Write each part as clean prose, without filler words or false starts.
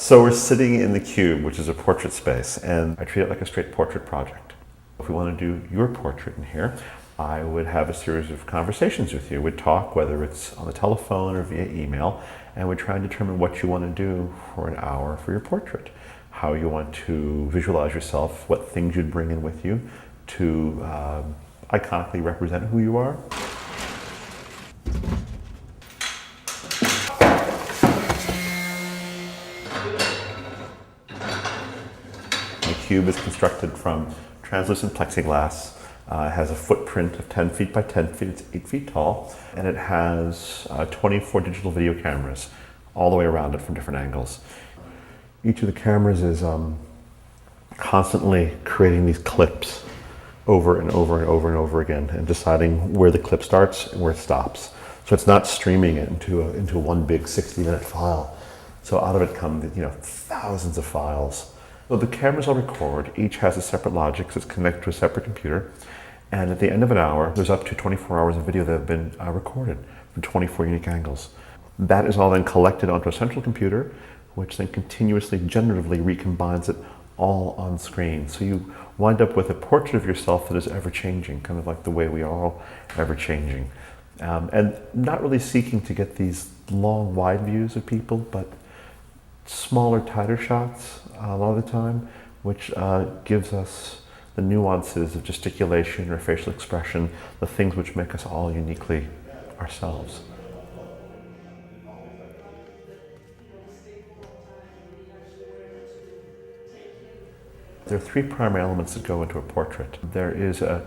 So we're sitting in the cube, which is a portrait space, and I treat it like a straight portrait project. If we want to do your portrait in here, I would have a series of conversations with you. We'd talk, whether it's on the telephone or via email, and we'd try and determine what you want to do for an hour for your portrait. How you want to visualize yourself, what things you'd bring in with you to iconically represent who you are. The cube is constructed from translucent plexiglass. It has a footprint of 10 feet by 10 feet, it's 8 feet tall, and it has 24 digital video cameras all the way around it from different angles. Each of the cameras is constantly creating these clips over and over and over and over again and deciding where the clip starts and where it stops. So it's not streaming it into one big 60-minute file. So out of it come thousands of files. So the cameras all record, each has a separate logic, so it's connected to a separate computer. And at the end of an hour, there's up to 24 hours of video that have been recorded from 24 unique angles. That is all then collected onto a central computer, which then continuously, generatively recombines it all on screen. So you wind up with a portrait of yourself that is ever-changing, kind of like the way we are all ever-changing. And not really seeking to get these long, wide views of people, but smaller, tighter shots a lot of the time, which gives us the nuances of gesticulation or facial expression, the things which make us all uniquely ourselves. There are three primary elements that go into a portrait. There is a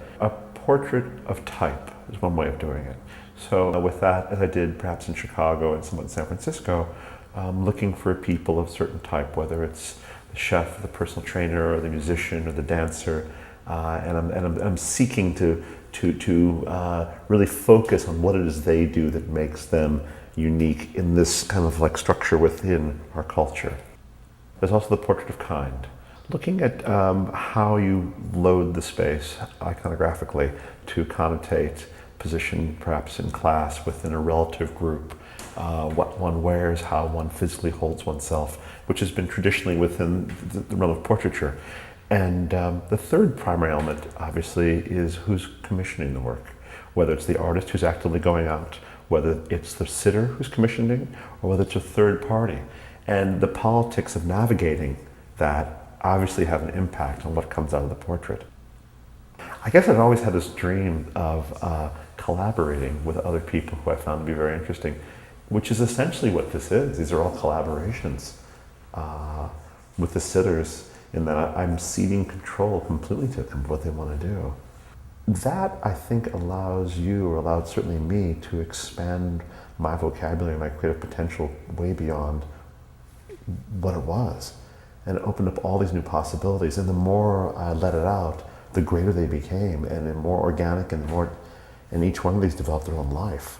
portrait of type, is one way of doing it. So with that, as I did perhaps in Chicago and somewhat in San Francisco, looking for people of certain type, whether it's the chef, the personal trainer, or the musician, or the dancer, and I'm seeking to really focus on what it is they do that makes them unique in this kind of like structure within our culture. There's also the portrait of kind. Looking at how you load the space iconographically to connotate position perhaps in class within a relative group, what one wears, how one physically holds oneself, which has been traditionally within the realm of portraiture. And the third primary element, obviously, is who's commissioning the work, whether it's the artist who's actively going out, whether it's the sitter who's commissioning, or whether it's a third party. And the politics of navigating that obviously have an impact on what comes out of the portrait. I guess I've always had this dream of collaborating with other people who I found to be very interesting, which is essentially what this is. These are all collaborations with the sitters, in that I'm ceding control completely to them, what they want to do. That, I think, allows you, or allowed certainly me, to expand my vocabulary, my creative potential way beyond what it was. And it opened up all these new possibilities. And the more I let it out, the greater they became, and the more organic, and each one of these developed their own life.